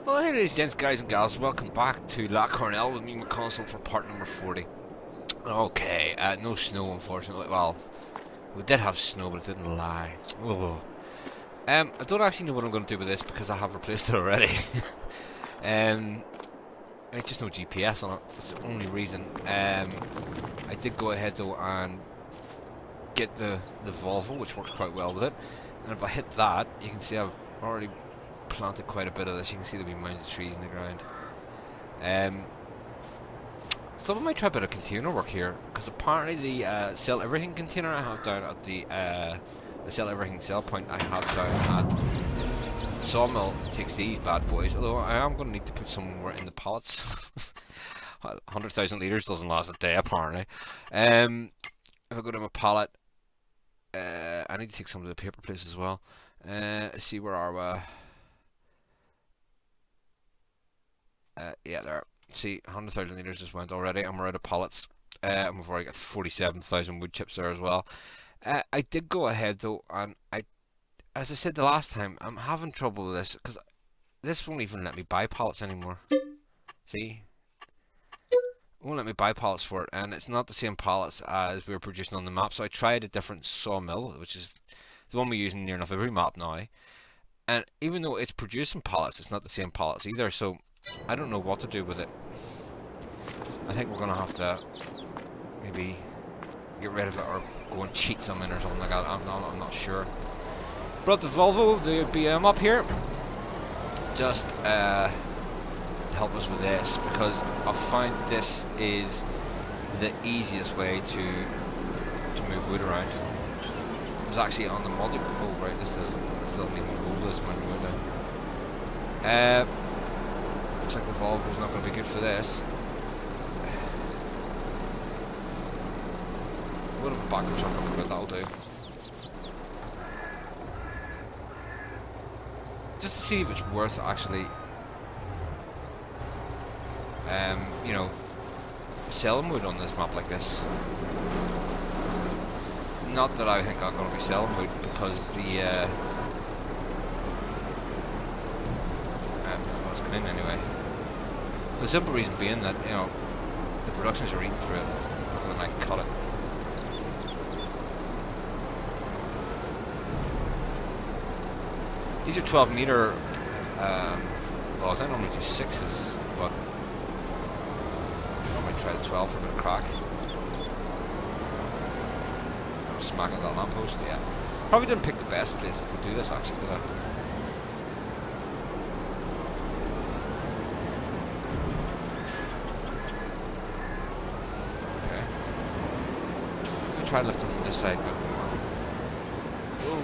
Well, hey ladies, gents, guys and gals, welcome back to La Coronella with me, McConsole, for part number 40. Okay, no snow unfortunately. Well, we did have snow, but it didn't lie. Ugh. I don't actually know what I'm going to do with this because I have replaced it already. I just no GPS on it, that's the only reason. I did go ahead though and get the Volvo, which works quite well with it. And if I hit that, you can see I've already planted quite a bit of this. You can see there'll be mounds of trees in the ground. Thought I might try a bit of container work here, because apparently the sell everything container I have down at the sell everything sell point I have down at Sawmill takes these bad boys. Although I am going to need to put some more in the pallets. 100,000 litres doesn't last a day apparently. If I go to my pallet, I need to take some to the paper place as well. Let's see, where are we? Yeah, there. See, 100,000 litres just went already, and we're out of pallets. And we've already got 47,000 wood chips there as well. I did go ahead though, and as I said the last time, I'm having trouble with this because this won't even let me buy pallets anymore. See, it won't let me buy pallets for it, and it's not the same pallets as we were producing on the map. So I tried a different sawmill, which is the one we're using near enough every map now. And even though it's producing pallets, it's not the same pallets either. So I don't know what to do with it. I think we're gonna have to maybe get rid of it or go and cheat some in or something like that. I'm not sure. Brought the Volvo, the BM up here, just to help us with this, because I find this is the easiest way to move wood around. It was actually on the multi. Oh right, this doesn't even hold this many wood now. Looks like the Volvo's not going to be good for this. What a backup truck, but that'll do. Just to see if it's worth actually, you know, selling wood on this map like this. Not that I think I'm going to be selling wood, because the it's going in anyway. For the simple reason being that, you know, the productions are eating through it, and then I can cut it. These are 12 meter laws. I normally do 6s, but I might try the 12 for a bit of crack. I'm smacking that lamppost, yeah. Probably didn't pick the best places to do this actually, did I? Try lifting from this side a bit more. Whoa.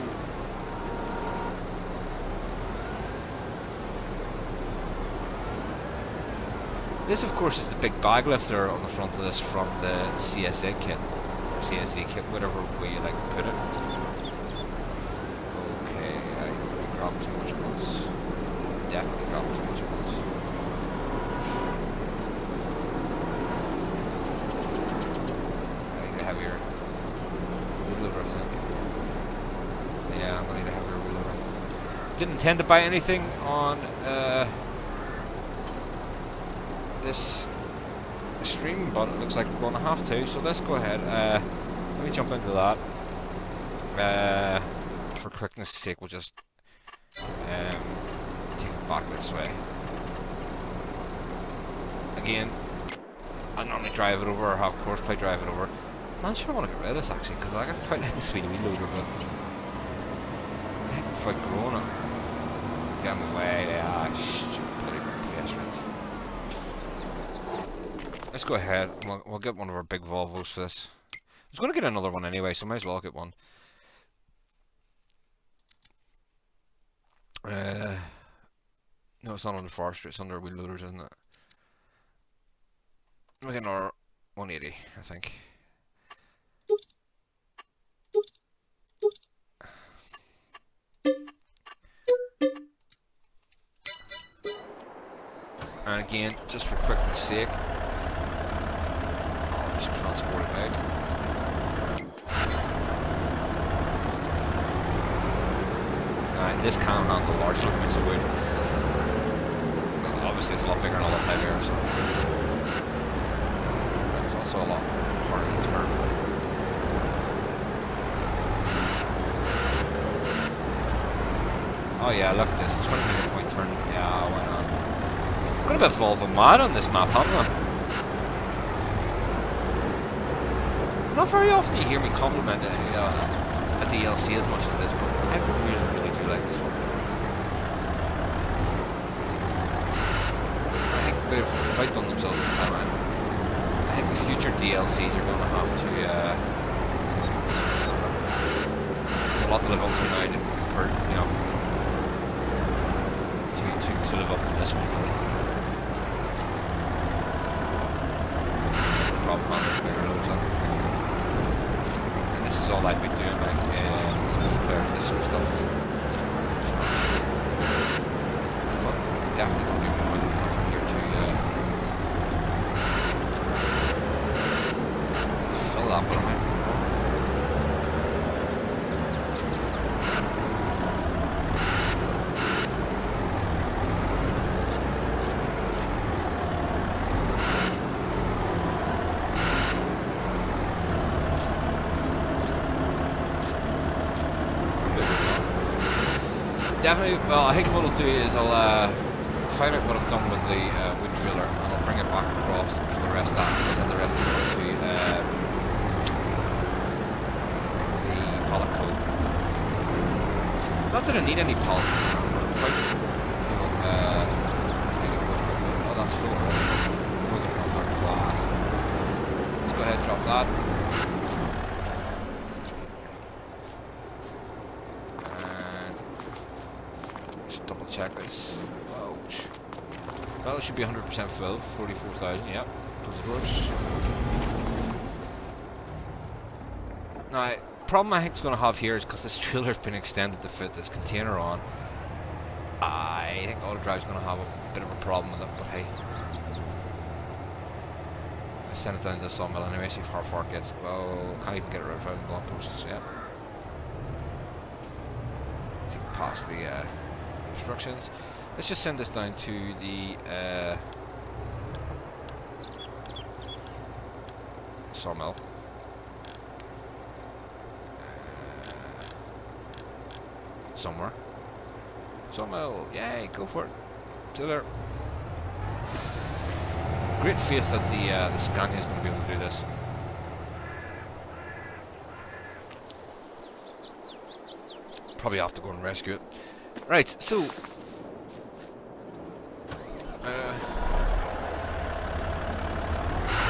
This, of course, is the big bag lifter on the front of this from the CSA kit, or CSE kit, whatever way you like to put it. Okay, I grabbed too much at once. Definitely grabbed too much at once. I need a heavier wheelloader, I think. Yeah, I'm gonna need a heavier wheelloader. Didn't intend to buy anything on this stream, but it looks like we're going to have to, so let's go ahead. Let me jump into that. For quickness sake, we'll just take it back this way. Again, I normally drive it over, or have Courseplay drive it over. I'm not sure I want to get rid of this actually, because I quite like this wheelie wheelloader, but I think if I'd grown it, get them away, stupid pedestrians. Let's go ahead. We'll get one of our big Volvos for this. I was going to get another one anyway, so might as well get one. No, it's not under forestry. It's under wheel loaders, isn't it? We'll get another 180, I think. And again, just for quickness sake, I'll just transport it out. This can handle large amounts of wood. obviously it's a lot bigger and a lot heavier, so it's also a lot harder to turn. Oh yeah, look at this, 20-meter point turn. Yeah, why not? Got a bit of Volvo mad on this map, haven't I? Not very often you hear me compliment a DLC as much as this, but I really, really do like this one. I think they've outdone themselves this time. I think the future DLCs are going to have to a lot to live up to now, you know, to live up to this one. Problem handling bigger loads on. And this is all I'd be doing, like multiplayer, this sort of stuff. Fun. Definitely going to be more than enough in here to fill that one away. Definitely, well, I think what I'll do is I'll find out what I've done with the wood trailer and I'll bring it back across for the rest of that and send the rest of it to the pallet code. Not that I need any pallets, but quite, you know, I think it goes quite full. Oh, that's full already. More than enough for glass. Let's go ahead and drop that. Check this. Ouch. Well, it should be 100% full. 44,000. Yep. Close the doors. Now, problem I think it's going to have here is because this trailer's been extended to fit this container on. I think Autodrive's going to have a bit of a problem with it, but hey. I sent it down to the sawmill anyway, see how far it gets. Well, can't even get it right from the blog posts. Yep. Take past the instructions. Let's just send this down to the sawmill. Somewhere. Sawmill, yay, go for it. To there. Great faith that the Scania is going to be able to do this. Probably have to go and rescue it. Right, so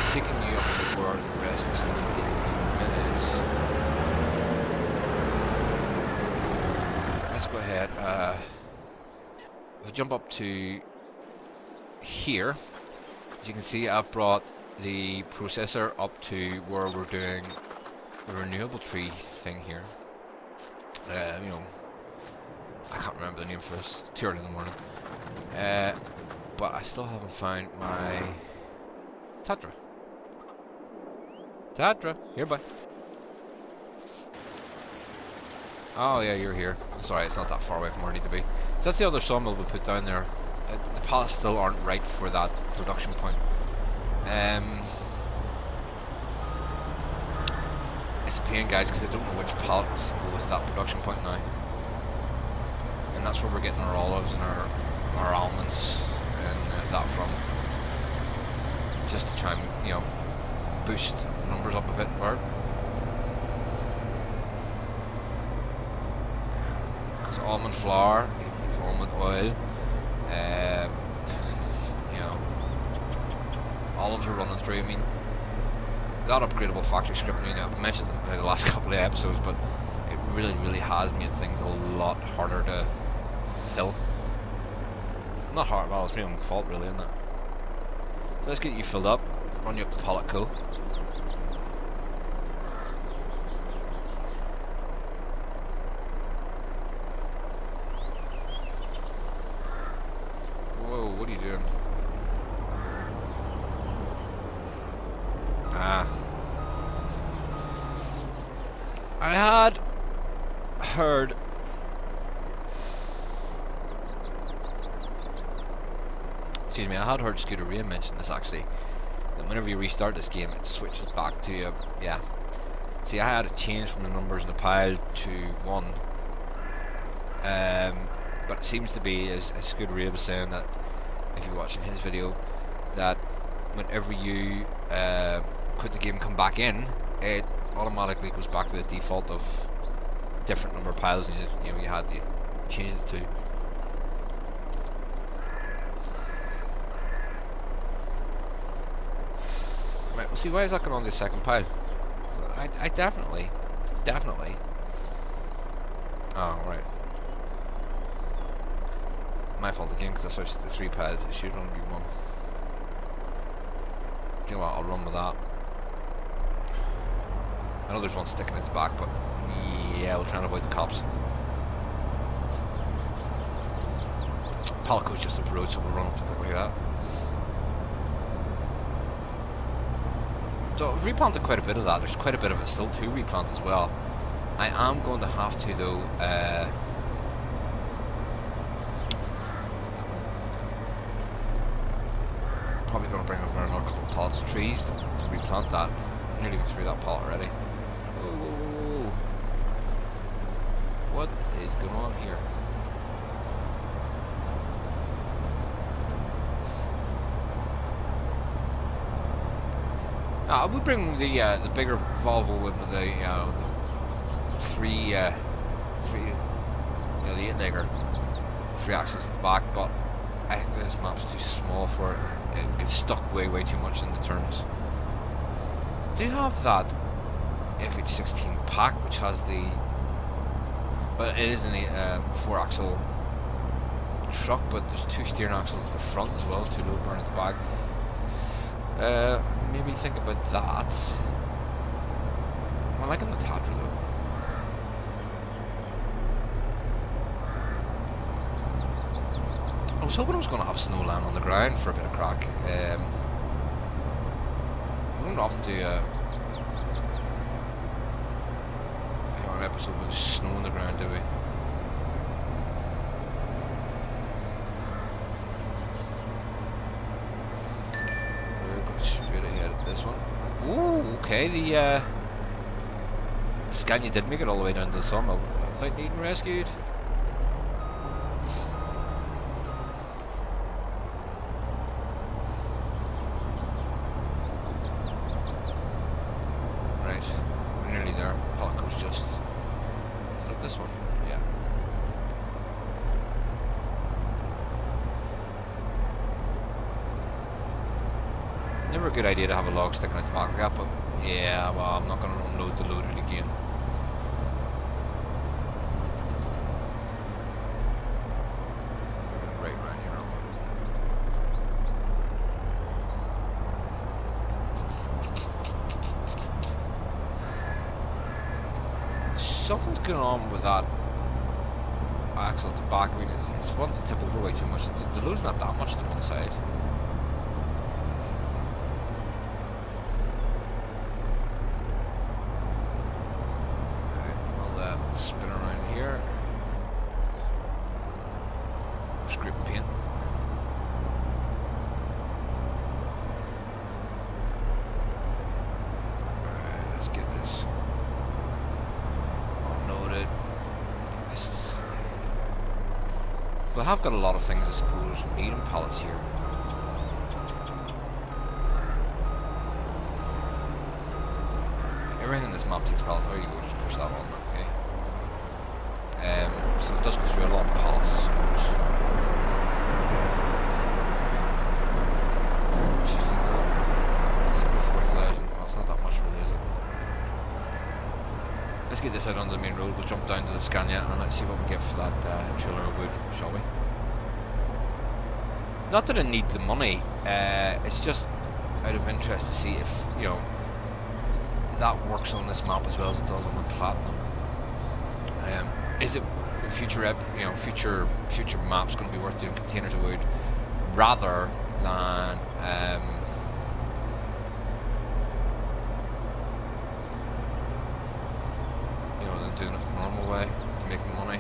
taking you up to where the rest of the stuff is in minutes. Let's go ahead. We'll jump up to here. As you can see, I've brought the processor up to where we're doing the renewable tree thing here. You know, I can't remember the name for this. Too early in the morning. But I still haven't found my Tatra. Tatra, here, bud. Oh yeah, you're here. Sorry, it's not that far away from where I need to be. So that's the other sawmill we put down there. The pallets still aren't right for that production point. It's a pain, guys, because I don't know which pallets go with that production point now. And that's where we're getting our olives and our almonds and that from. Just to try and, you know, boost the numbers up a bit, or because almond flour, almond oil, you know, olives are running through. I mean, that upgradable factory script, you know, I've mentioned it in the last couple of episodes, but it really has made things a lot harder to fill. Not hard, well, it's my own fault really, isn't it? So let's get you filled up, run you up the pallet cool. Whoa, what are you doing? I had heard Excuse me, I had heard Scooter Ray mention this actually. That whenever you restart this game, it switches back to yeah. See, I had it changed from the numbers in the pile to 1. But it seems to be, as Scooter Ray was saying, that if you're watching his video, that whenever you quit the game and come back in, it automatically goes back to the default of different number of piles, and you changed it to. Right, we'll see. Why is that going on the second pile? I definitely. Oh, right. My fault again, because I switched to the 3 piles. It should only be 1. You know what? I'll run with that. I know there's one sticking at the back, but yeah, we'll try and avoid the cops. Palico's just up the road, so we'll run up like that. So I've replanted quite a bit of that. There's quite a bit of it still to replant as well. I am going to have to though. Probably going to bring over another couple of pallets of trees to replant that. I'm nearly through that pallet already. Whoa. What is going on here? I would bring the bigger Volvo with the 3 the 8-legger 3 axles at the back, but I think this map's too small for it. It gets stuck way too much in the turns. Do you have that FH16 pack which has the, but it is a 4-axle truck, but there's 2 steering axles at the front as well as 2 load burn at the back. Maybe think about that. I'm liking the Tatra though. I was hoping I was going to have Snowland on the ground for a bit of crack. We don't often do an episode with snow on the ground, do we? Straight ahead at this one. Ooh, okay, the Scania did make it all the way down to the sawmill without needing rescued. Right, we're nearly there. Palico's just look this one, yeah. Never a good idea to have a log sticking out the back of that, but yeah, well, I'm not going to unload the loader again. Right round here. Something's going on with that axle at the back. I mean, it's one to tip over way too much. The load's not that much to one side. Spin around here. Scraping paint. Alright, let's get this unloaded. Well, I have got a lot of things, I suppose, needing pallets here. Everything in this map takes pallets. There you go, just push that on. Okay. So it does go through a lot of pallets, I suppose. Which is 34,000. Well, it's not that much really, is it? Let's get this out onto the main road. We'll jump down to the Scania and let's see what we get for that trailer of wood, shall we? Not that I need the money. It's just out of interest to see if, you know, that works on this map as well as it does on the Platinum. Is it future maps going to be worth doing containers of wood rather than than doing it the normal way to make money?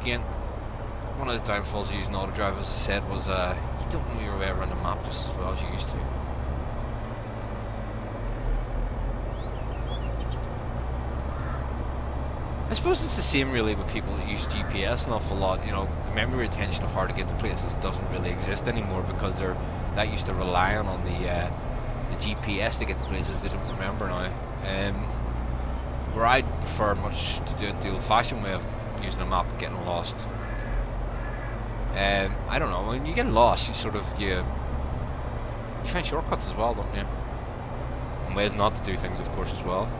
Again, one of the downfalls of using auto drive, as I said, was you don't know your way around the map just as well as you used to. I suppose it's the same really with people that use GPS an awful lot. You know, the memory retention of how to get to places doesn't really exist anymore because that used to rely on the GPS to get to places they don't remember now. Where I'd prefer much to do it the old-fashioned way of using a map and getting lost. I don't know, when you get lost, you sort of you find shortcuts as well, don't you? And ways not to do things, of course, as well.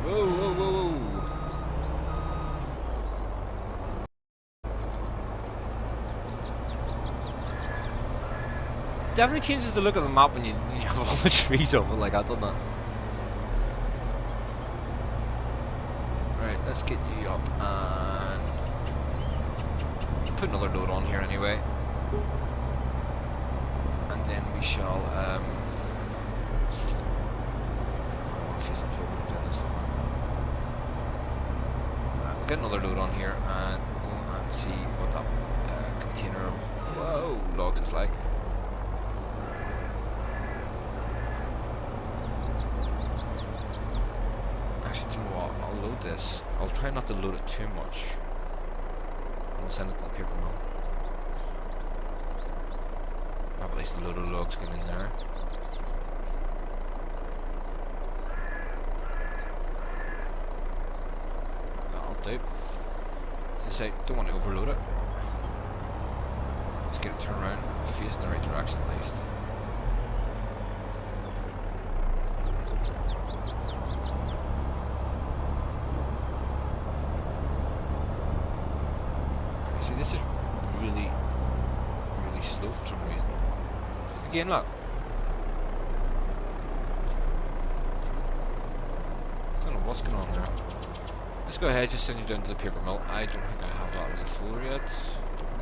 Whoa, whoa, whoa, whoa. Definitely changes the look of the map when you have all the trees over like that, doesn't it? Right, let's get you up and put another load on here anyway. And then we shall get another load on here and go and see what that container of logs is like. Actually, do you know what? I'll load this. I'll try not to load it too much. I'll send it to the paper mill. Have at least a load of logs get in there. As I say, don't want to overload it. Let's get it turned around, facing the right direction at least. See, this is really, really slow for some reason. Again, look. Don't know what's going on there. Let's go ahead, just send you down to the paper mill. I don't think I have that as a folder yet.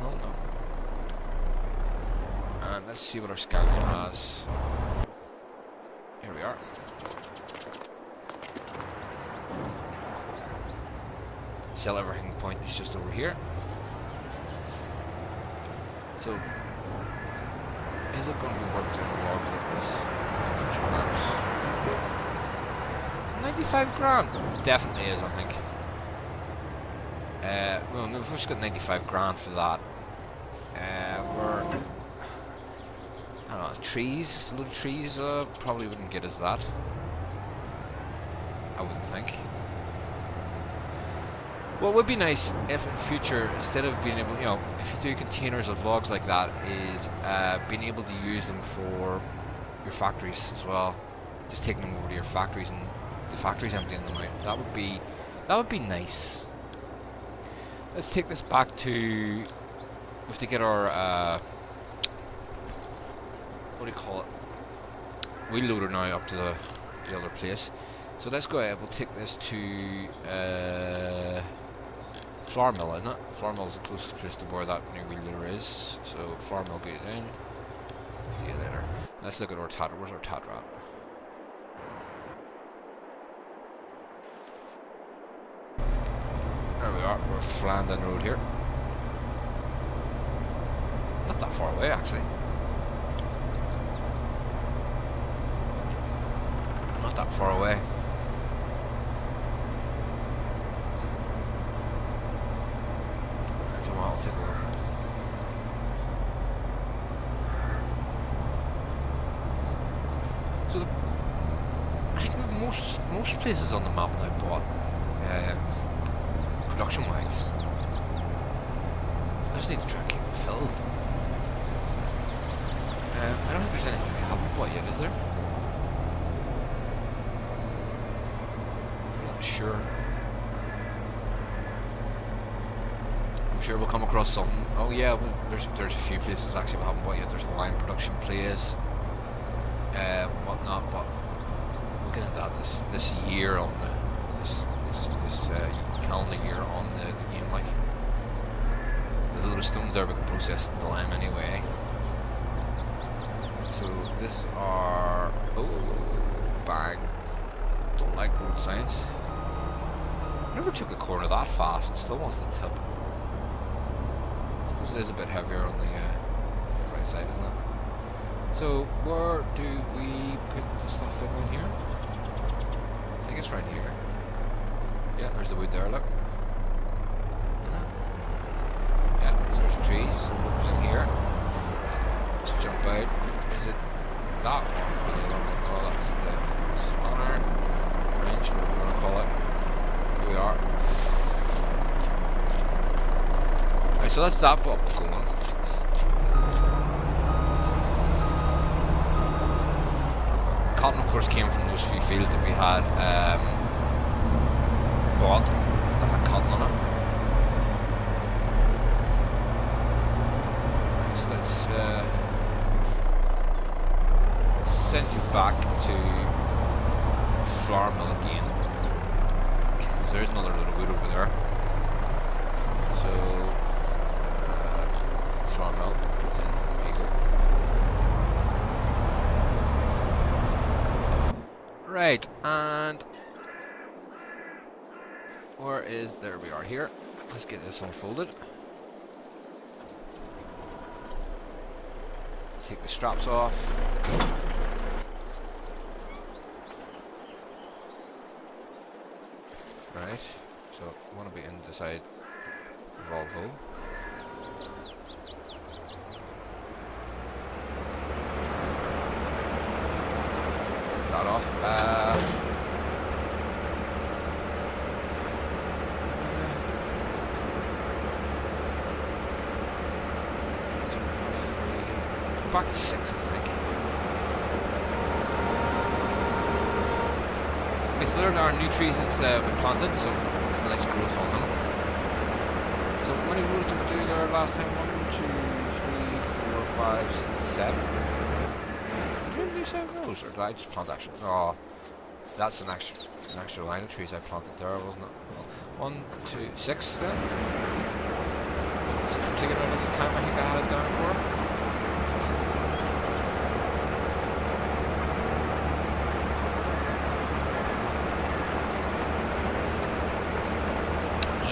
No. And let's see what our scanner has. Here we are. Sell everything point is just over here. So, is it going to be worth doing logs like this? 95 grand? Definitely is, I think. Well, we've just got 95 grand for that. We're... I don't know, trees, little trees, probably wouldn't get us that. I wouldn't think. What would be nice if in future, instead of being able, you know, if you do containers of logs like that, is being able to use them for your factories as well. Just taking them over to your factories and the factories emptying them out. That would be nice. Let's take this back to. We have to get our what do you call it? Wheel loader now up to the other place. So let's go ahead. We'll take this to flour mill, isn't it? Flour mill is the closest place to where that new wheel loader is. So flour mill goes in. See you later. Let's look at our tat. Where's our tat at? There we are, we're flying down the road here. Not that far away, actually. Not that far away. So I'll take over. So I think most places on the map now bought production wise. I just need to try and keep it filled. I don't think there's anything we haven't bought yet, is there? I'm not sure. I'm sure we'll come across something. Oh yeah, well, there's a few places actually we haven't bought yet. There's a line production place, whatnot. But we'll get into that this year on this calendar year on the game. Like, there's a lot of stones there we can process in the lime anyway. So this is our bang. Don't like road signs. Never took the corner that fast and still wants to tip. Because it is a bit heavier on the right side, isn't it? So where do we put the stuff in here? I think it's right here. Yeah, there's the wood there, look. Yeah, so there's the trees. It's in here. Let's jump out. Is it that one? Oh, that's the spawner. Range, whatever you want to call it. Here we are. Right, so that's that bop going. Cotton, of course, came from those few fields that we had bought that had cotton on it. So let's send you back to flour mill again. So there's another little wood over there. So flour mill, there you go. Right, and where is, there we are here. Let's get this unfolded. Take the straps off. Right, so I want to be inside Volvo. That off. Back to 6, I think. Okay, so there are new trees that we planted, so it's a nice growth on them. So how many rows did we do there last time? 1, 2, 3, 4, 5, 6, 7. Did we do 7 rows, or did I just plant actually? Oh, that's an extra line of trees I planted there, wasn't it? Well, 1, 2, 6 then. 6 for taking out any time I think I had it down for.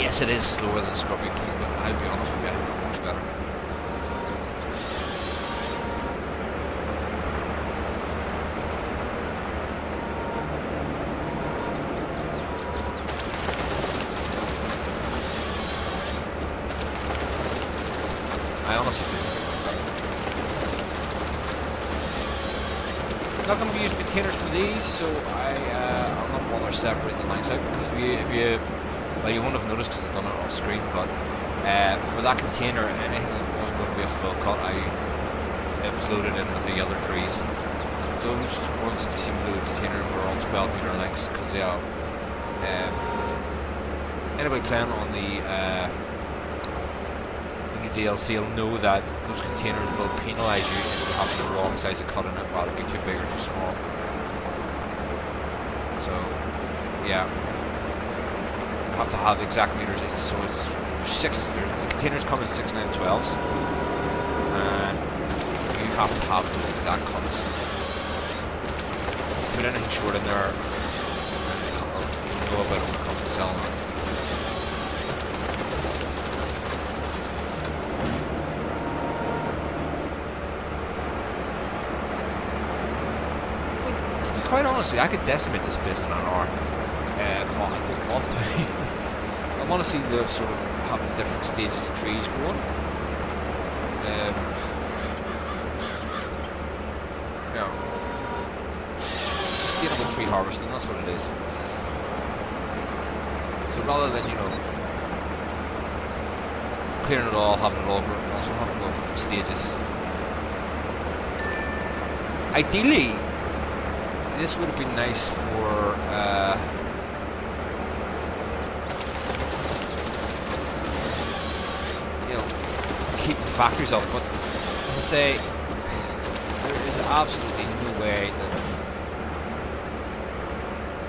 Yes, it is slower than Scorpion King, but I'll be honest with you, much better. I honestly do. I'm not going to be using containers for these, so I'll not bother separating the lines out, because if you well, you won't have noticed because I've done it off screen, but for that container, anything that was going to be a full cut, it was loaded in with the other trees. Those ones that you see with the container were all 12 meter lengths, because they are. Anybody playing on the new DLC will know that those containers will penalise you if you have the wrong size of cut in it, rather be too big or too small. So, yeah. Have to have the exact meters, so it's 6, the containers come in 6, 9, 12s, and you have to have those exact cuts. Put anything short in there, and you'll know about it when it comes to selling it. To be quite honest, I could decimate this place in an hour. Well, I don't want to. I want to see the sort of have the different stages of trees growing. Yeah. Sustainable tree harvesting, that's what it is. So rather than, clearing it all, having it all grown, also having it all different stages. Ideally, this would have been nice for keeping factories up, but as I say, there is absolutely no way that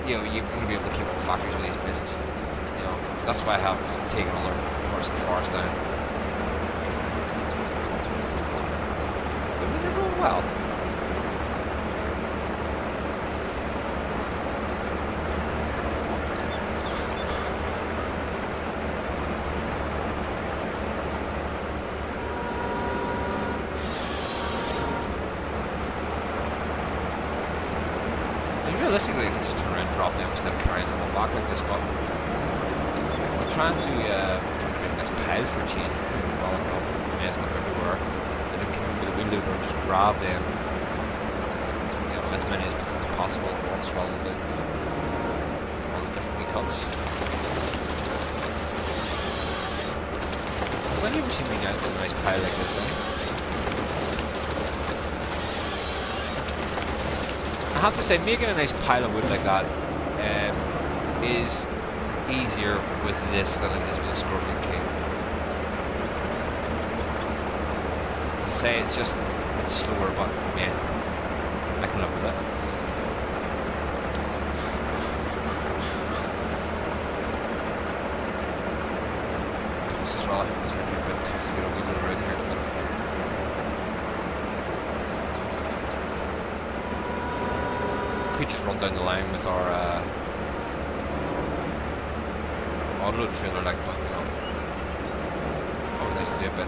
you're going to be able to keep up factories with these places. That's why I have taken other parts of the forest down. But they're going well. realistically, I could just turn around and drop them instead of carrying them all back like this, but I'm trying to create a nice pile for a change. Well, I'm messing up everywhere. Then I come in with a wheel loader and just grab them, as many as possible at once while all the different wee cuts. When have you ever seen me out with a nice pile like this, eh? I have to say, making a nice pile of wood like that is easier with this than it is with a Scorpion King. As I say, it's slower, but yeah, I can live with it. Plus as well, I think it's going to be a bit tough to get a wheel loader in here. We just run down the line with our auto trailer, like, but always nice to do a bit.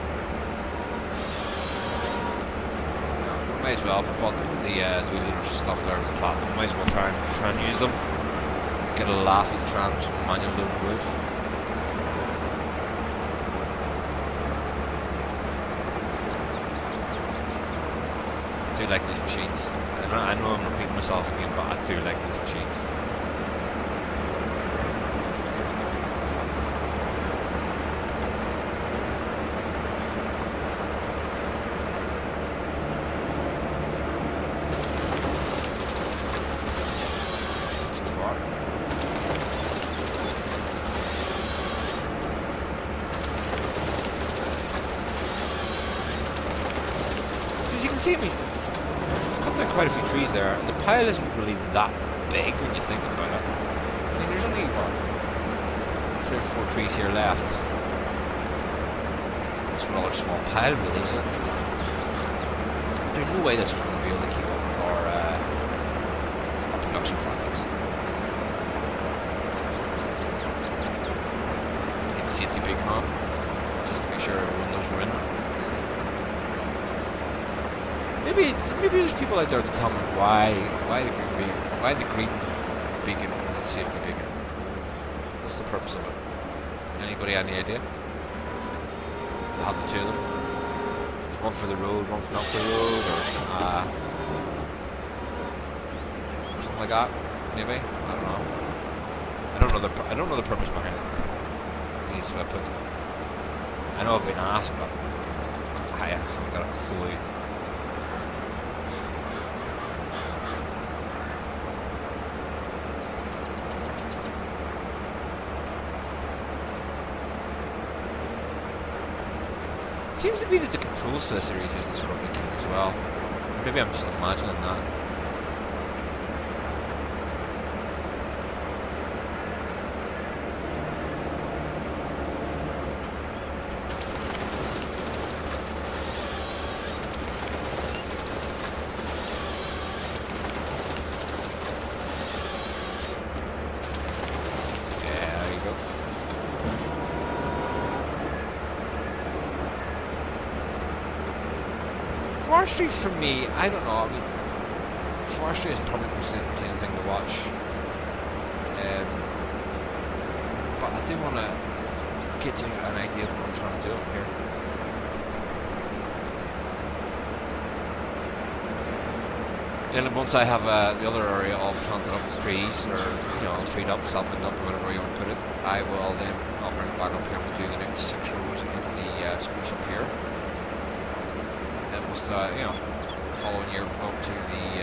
Might as well, if I bought the wheel loaders and stuff there on the platform, might as well try and use them. Get a laugh at the trans manual load wood. I do like these machines. I know I'm repeating myself again, but I do like these machines. So far. So as you can see, quite a few trees there, and the pile isn't really that big when you think about it. I mean, there's only, what, 3 or 4 trees here left. It's a rather small pile, really, isn't it? There's no way this is going to be able to keep up with our production findings. Get the safety beacon on, just to make sure everyone knows we're in. Maybe there's people out there to tell me why the green beacon is a safety beacon. What's the purpose of it? Anybody any idea? They have the two of them. There's one for the road, one for not the road, or something like that. Maybe, I don't know. I don't know the purpose behind it. These weapons. I know I've been asked, but I haven't got a clue. Seems to be that the controls for this are easier than the Scorpion King as well. Maybe I'm just imagining that. Forestry for me, I don't know. I mean, forestry is probably the most entertaining thing to watch. But I do want to get you an idea of what I'm trying to do up here. Then once I have the other area all planted up with trees, or treed up, saplinged up, or whatever you want to put it, I'll bring it back up here and we'll do the next 6 rows in the spruce up here. The following year we'll go to the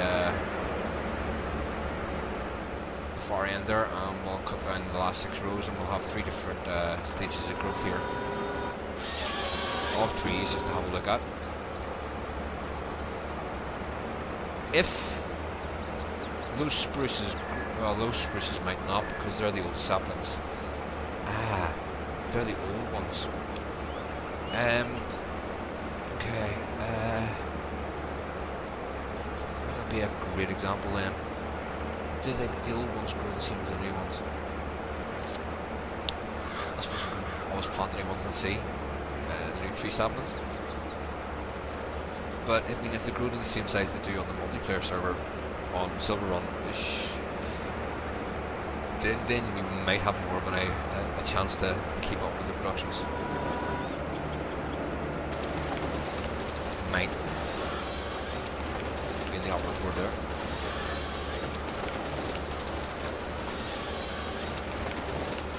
far end there, and we'll cut down the last 6 rows, and we'll have 3 different stages of growth here of trees just to have a look at. If those spruces might not, because they're the old saplings. They're the old ones. Okay. That would be a great example then. Do the old ones grow the same as the new ones? I suppose we can always plant the new ones and see the new tree saplings. But I mean, if they grow to the same size they do on the multiplayer server on Silver Run, then we might have more of a chance to keep up with the productions. Might be in the upper board there.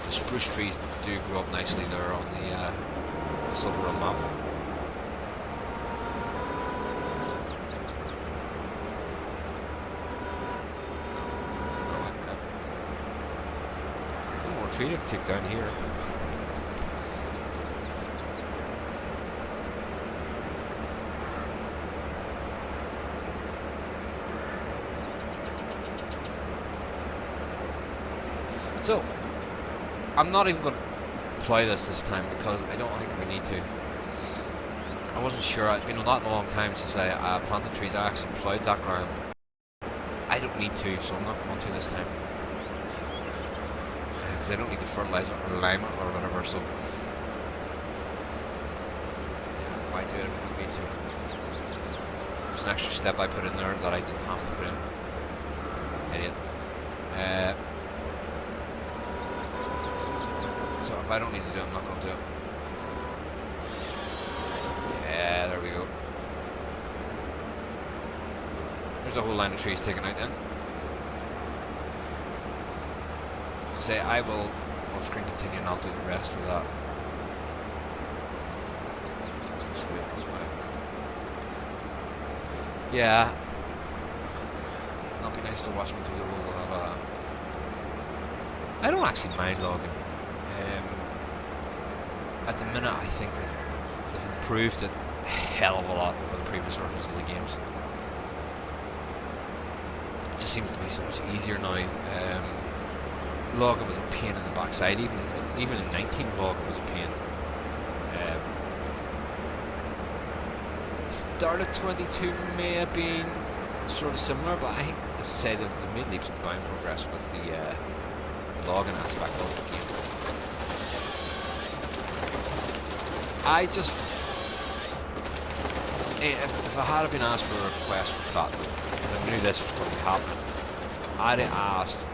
The spruce trees do grow up nicely there on the Silver Run map. One more tree to take down here. So, I'm not even going to plough this time because I don't think we need to. I wasn't sure. It's been not a long time since I planted trees. I actually ploughed that ground. I don't need to, so I'm not going to this time. Because I don't need the fertilizer or lime or whatever, so... yeah, why do it if I don't need to? There's an extra step I put in there that I didn't have to put in. Idiot. So if I don't need to do it, I'm not going to do it. Yeah, there we go. There's a whole line of trees taken out then. Say I will off screen continue and I'll do the rest of that. Just wait this way. Yeah. It'll be nice to watch me do the whole of I don't actually mind logging. At the minute, I think that they've improved it a hell of a lot over the previous versions of the games. It just seems to be so much easier now. Logging was a pain in the backside, even in 19 logging was a pain. Start of 22 may have been sort of similar, but I think, as I say, they've made leaps and bounds progress with the logging aspect of the game. I just, if I had been asked for a request for that, if I knew this was going to be happening, I'd have asked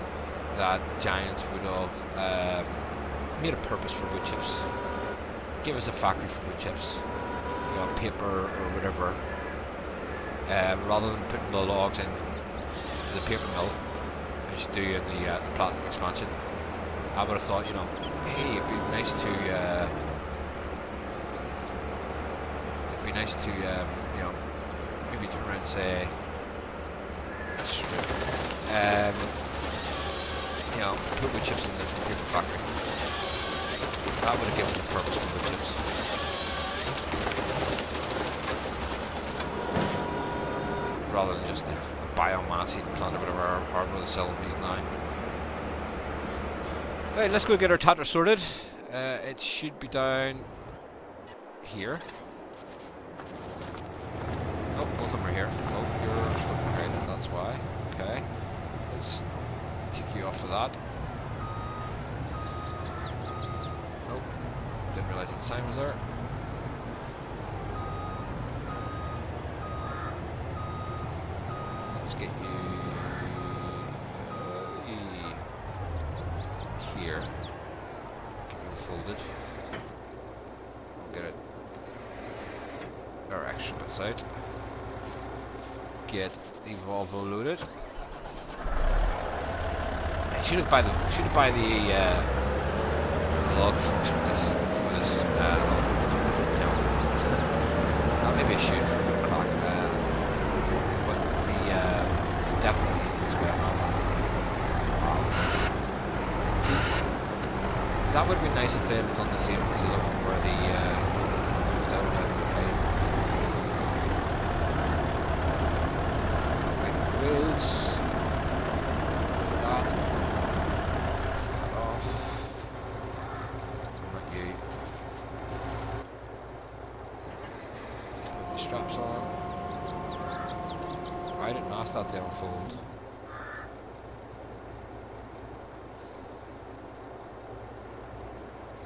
that Giants would have made a purpose for wood chips. Give us a factory for wood chips, you know, paper or whatever, rather than putting the logs in to the paper mill, as you do in the Platinum expansion. I would have thought, you know, hey, it'd be nice to. You know, maybe turn around and say, you know, put wood chips in the paper factory. That would have given us a purpose for wood chips. Rather than just a biomass heat plant or whatever hardware the cell is now. Right, let's go get our Tatra sorted. It should be down here. Oh, both of them are here. Oh, you're stuck behind it, that's why. Okay. Let's take you off of that. Nope. Didn't realise that sign was there. Let's get you here. Get you folded. I'll get it. Our action bits out. Get the Volvo loaded. I should have buy the log function for this. No, maybe I should for the crack. But it's definitely the easiest way I have. See, that would have been nice if they had done the same as the other one where the moved out of it. Wheels. That off. Don't want you. Put the straps on. I didn't ask that to unfold.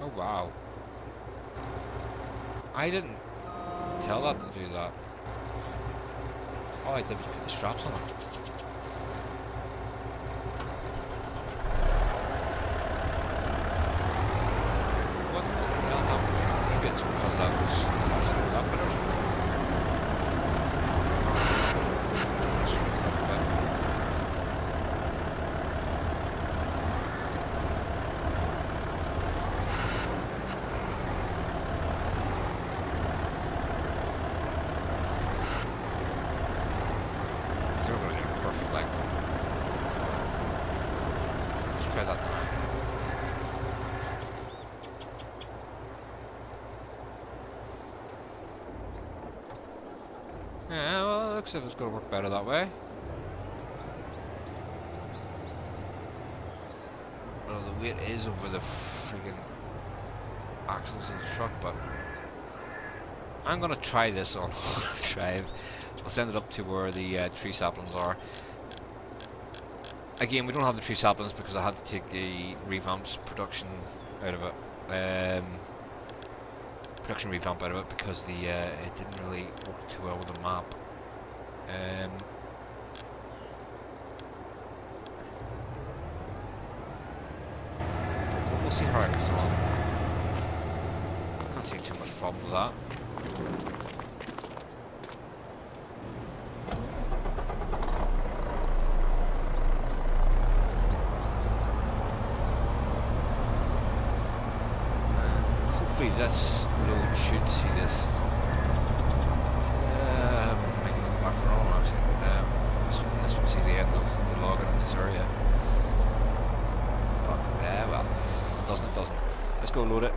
Oh wow. I didn't tell that to do that. All I did was put the straps on it. try that now. Yeah, well, it looks as if it's going to work better that way. Well, the weight is over the friggin' axles of the truck, but I'm going to try this on drive. I'll send it up to where the tree saplings are. Again, we don't have the tree saplings because I had to take the revamps production out of it. Production revamp out of it because the it didn't really work too well with the map. We'll see how it goes on. Can't see too much problem with that. This load should see this. Maybe go back for all actually. This will see the end of the logging in this area. But well, it doesn't. Let's go load it.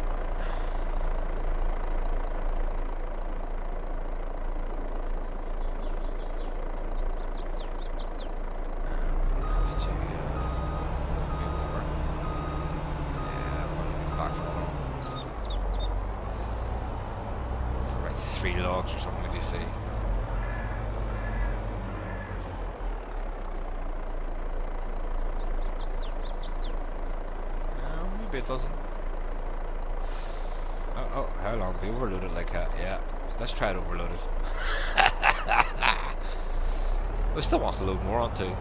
Logs or something, did you see? Maybe it doesn't. Oh, how long? We overloaded like that. Yeah, let's try it overloaded. It still wants to load more on too.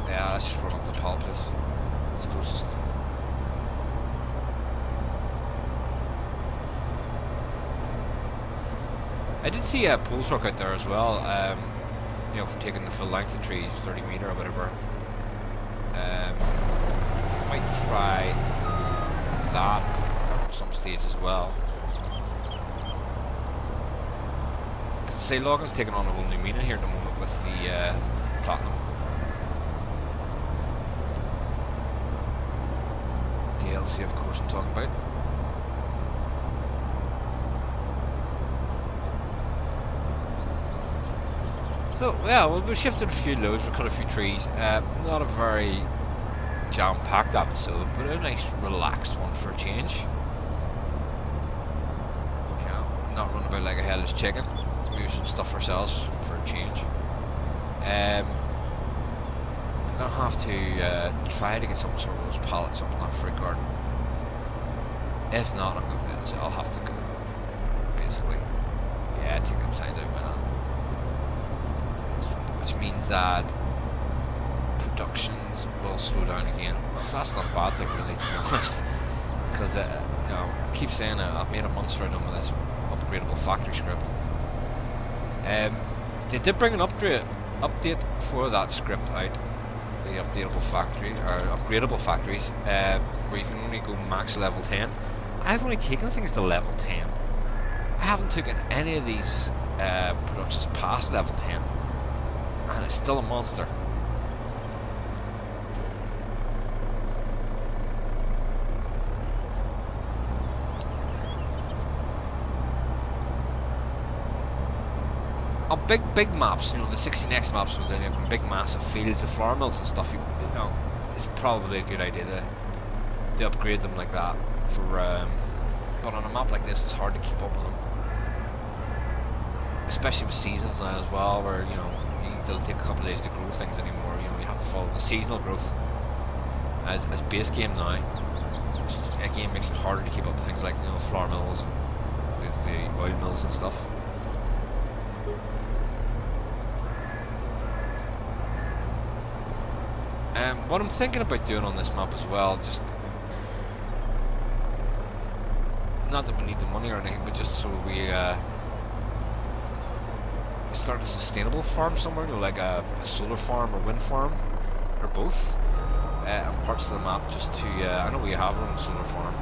Yeah, let's just run up the pallet place. It's closest. I did see a pole truck out there as well, you know, for taking the full length of trees, 30 metre or whatever. Might try that at some stage as well. Because say logging's taking on a whole new meaning here at the moment with the platinum. DLC, of course, I'm talking about. So yeah, well, we shifted a few loads, we cut a few trees. Not a very jam-packed episode, but a nice, relaxed one for a change. You know, not running about like a headless chicken. We do some stuff ourselves for a change. I'm gonna have to try to get some sort of those pallets up in that fruit garden. If not, I'll have to go. Basically, yeah, take them signs out. Why not? Which means that productions will slow down again. Well, so that's not a bad thing, really, to be honest. Because, you know, I keep saying I've made a monster out of this upgradable factory script. They did bring an update for that script out, the updatable factory or upgradable factories, where you can only go max level 10. I've only taken things to level 10. I haven't taken any of these productions past level 10. And it's still a monster. On big maps, you know, the 16x maps with the big massive fields of farm mills and stuff, you know, it's probably a good idea to upgrade them like that. But on a map like this, it's hard to keep up with them, especially with seasons now as well, where you know. It'll take a couple of days to grow things anymore. You know, you have to follow the seasonal growth as base game now. Which again makes it harder to keep up with things like, you know, flour mills and the oil mills and stuff. What I'm thinking about doing on this map as well, just not that we need the money or anything, but just so we start a sustainable farm somewhere, you know, like a solar farm or wind farm, or both, on parts of the map, just to, I know we have our own solar farm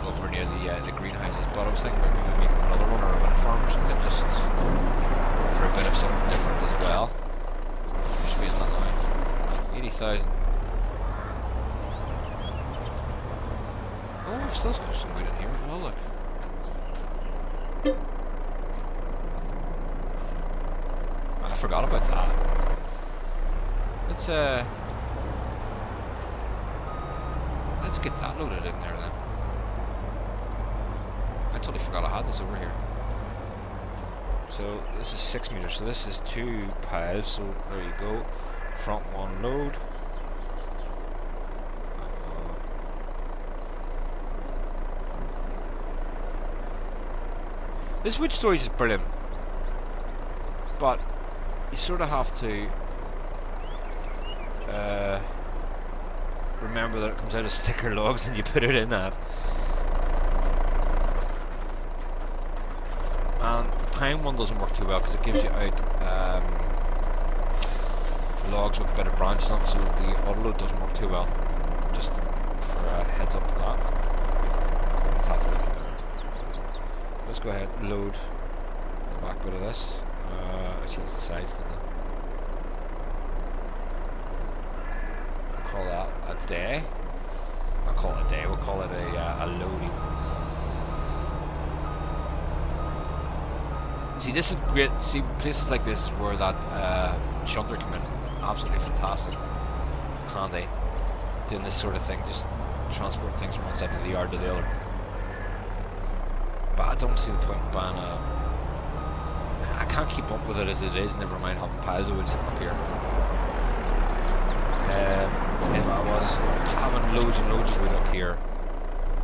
over near the greenhouses, but I was thinking about maybe making another one or a wind farm or something, just for for a bit of something different as well. Just waiting that now. 80,000. Oh, we've still got some wood in here as well, look. I forgot about that. Let's get that loaded in there then. I totally forgot I had this over here. So this is 6 meters, so this is 2 piles, so there you go. Front one load. This wood storage is brilliant, but you sort of have to remember that it comes out of sticker logs and you put it in that. And the pine one doesn't work too well because it gives you out logs with a bit of branches on it, so the autoload doesn't work too well. Just for a heads up for that. Let's go ahead and load the back bit of this. I changed the size, didn't I? Call that a day. I'll call it a day, we'll call it a loading. See, this is great. See, places like this is where that shunter come in. Absolutely fantastic. Handy. Doing this sort of thing, just transporting things from one side of the yard to the other. But I don't see the point in buying a... I can't keep up with it as it is, never mind having piles of wood sitting up here. If I was having loads and loads of wood up here,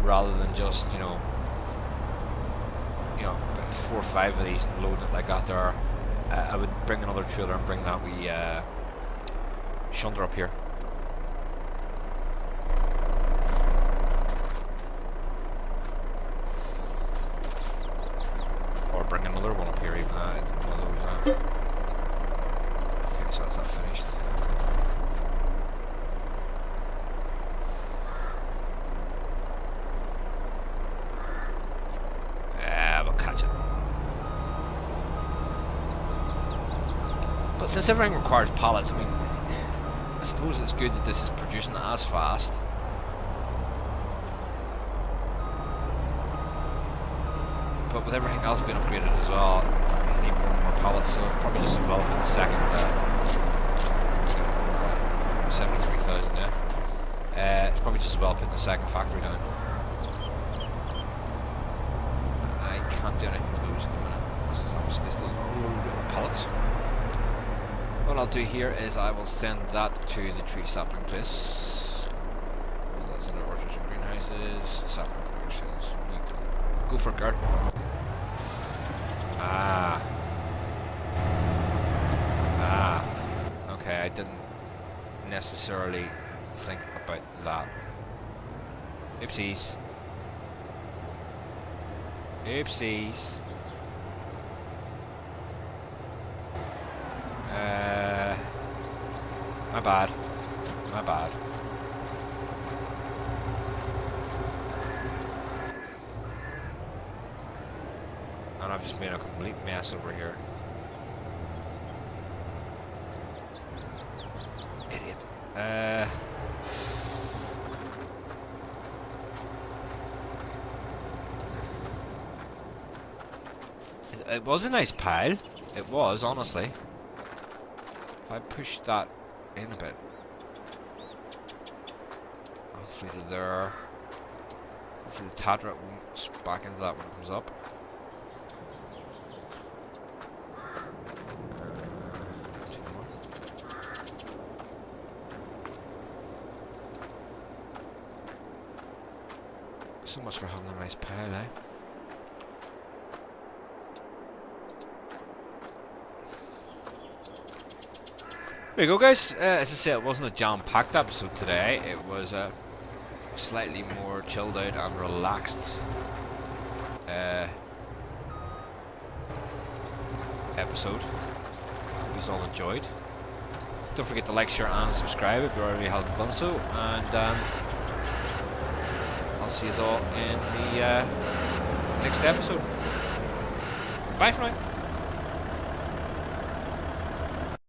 rather than just, you know, 4 or 5 of these and loading it like that there, I would bring another trailer and bring that wee shunter up here. Or bring another one up here, even one of those. Okay, so that's that finished. We'll catch it. But since everything requires pallets, I mean, I suppose it's good that this is producing as fast. But with everything else being upgraded as well, I need more and more pallets, so probably just as well put the second 73,000, yeah. It's probably just as well put the second factory down. I can't do anything with those at the minute, because obviously this doesn't load pallets. What I'll do here is I will send that to the tree sapling place. That's under orchards and greenhouses, sapling productions. Go for it, girl. Okay, I didn't necessarily think about that. Oopsies. Oopsies. My bad. My bad. And I've just made a complete mess over here. Idiot. It was a nice pile. It was, honestly. If I push that in a bit. Hopefully there. Hopefully the tad rat won't smack into that when it comes up. So much for having a nice pile, eh? There you go, guys. As I said, it wasn't a jam-packed episode today. It was a slightly more chilled out and relaxed episode. Hope you all enjoyed. Don't forget to like, share, and subscribe if you already haven't done so. And I'll see you all in the next episode. Bye for now.